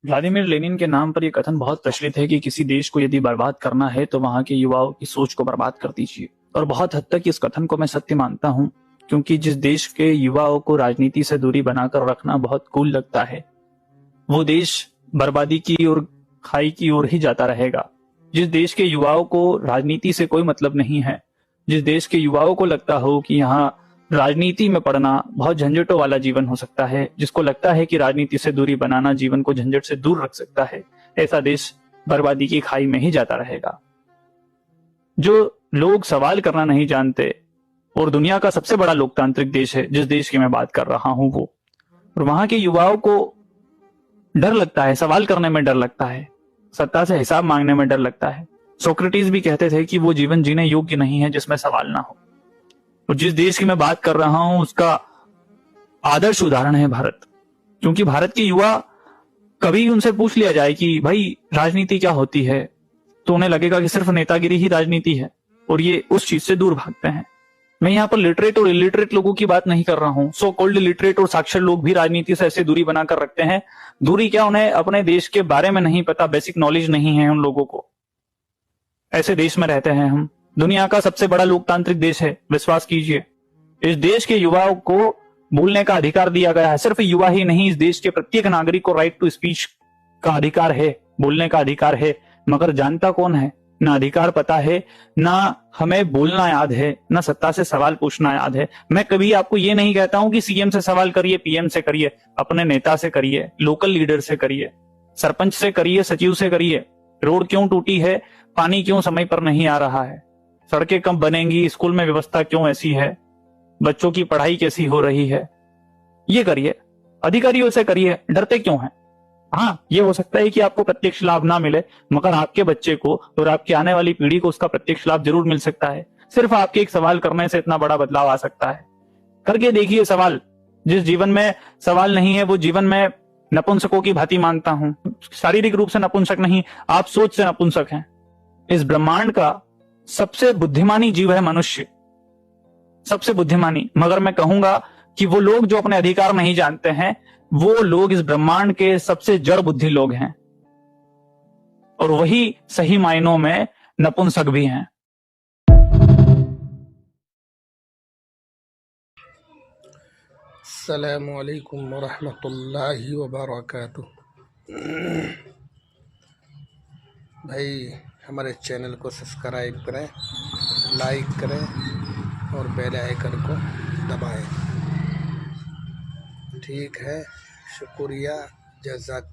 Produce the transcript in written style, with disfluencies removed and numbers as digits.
Vladimir Lenin के नाम पर यह कथन बहुत प्रचलित है कि किसी देश को यदि बर्बाद करना है तो वहां के युवाओं की सोच को बर्बाद कर दीजिए। और बहुत हद तक इस कथन को मैं सत्य मानता हूं, क्योंकि जिस देश के युवाओं को राजनीति से दूरी बनाकर रखना बहुत कूल लगता है, वो देश बर्बादी की ओर, खाई की ओर ही जाता रहेगा। जिस देश के युवाओं को राजनीति से कोई मतलब नहीं है, जिस देश के युवाओं को लगता हो कि यहाँ राजनीति में पड़ना बहुत झंझटों वाला जीवन हो सकता है, जिसको लगता है कि राजनीति से दूरी बनाना जीवन को झंझट से दूर रख सकता है, ऐसा देश बर्बादी की खाई में ही जाता रहेगा। जो लोग सवाल करना नहीं जानते, और दुनिया का सबसे बड़ा लोकतांत्रिक देश है जिस देश की मैं बात कर रहा हूं वो, और वहां के युवाओं को डर लगता है, सवाल करने में डर लगता है, सत्ता से हिसाब मांगने में डर लगता है। सोक्रेटिस भी कहते थे कि वो जीवन जीने योग्य नहीं है जिसमें सवाल ना हो। और जिस देश की मैं बात कर रहा हूं उसका आदर्श उदाहरण है भारत। क्योंकि भारत के युवा, कभी उनसे पूछ लिया जाए कि भाई राजनीति क्या होती है, तो उन्हें लगेगा कि सिर्फ नेतागिरी ही राजनीति है, और ये उस चीज से दूर भागते हैं। मैं यहाँ पर लिटरेट और इलिटरेट लोगों की बात नहीं कर रहा हूं। सो कॉल्ड लिटरेट और साक्षर लोग भी राजनीति से ऐसे दूरी बनाकर रखते हैं। दूरी क्या, उन्हें अपने देश के बारे में नहीं पता, बेसिक नॉलेज नहीं है उन लोगों को। ऐसे देश में रहते हैं हम। दुनिया का सबसे बड़ा लोकतांत्रिक देश है, विश्वास कीजिए। इस देश के युवाओं को बोलने का अधिकार दिया गया है। सिर्फ युवा ही नहीं, इस देश के प्रत्येक नागरिक को राइट टू स्पीच का अधिकार है, बोलने का अधिकार है। मगर जानता कौन है? ना अधिकार पता है, ना हमें बोलना याद है, ना सत्ता से सवाल पूछना याद है। मैं कभी आपको ये नहीं कहता हूं कि सीएम से सवाल करिए, पीएम से करिए, अपने नेता से करिए, लोकल लीडर से करिए, सरपंच से करिए, सचिव से करिए। रोड क्यों टूटी है, पानी क्यों समय पर नहीं आ रहा है, सड़कें कब बनेंगी, स्कूल में व्यवस्था क्यों ऐसी है, बच्चों की पढ़ाई कैसी हो रही है, ये करिए। अधिकारियों से करिए, डरते क्यों हैं? हाँ, ये हो सकता है कि आपको प्रत्यक्ष लाभ ना मिले, मगर आपके बच्चे को और आपकी आने वाली पीढ़ी को उसका प्रत्यक्ष लाभ जरूर मिल सकता है। सिर्फ आपके एक सवाल करने से इतना बड़ा बदलाव आ सकता है। करके देखिए सवाल। जिस जीवन में सवाल नहीं है वो जीवन में नपुंसकों की भांति मानता हूं। शारीरिक रूप से नपुंसक नहीं, आप सोच से नपुंसक हैं। इस ब्रह्मांड का सबसे बुद्धिमानी जीव है मनुष्य, सबसे बुद्धिमानी। मगर मैं कहूंगा कि वो लोग जो अपने अधिकार नहीं जानते हैं, वो लोग इस ब्रह्मांड के सबसे जड़ बुद्धि लोग हैं, और वही सही मायनों में नपुंसक भी हैं। अस्सलामु अलैकुम वरहमतुल्लाहि वबरकातुह। भाई हमारे चैनल को सब्सक्राइब करें, लाइक करें और बेल आइकन को दबाएं। ठीक है, शुक्रिया, जज़ाकल्लाह।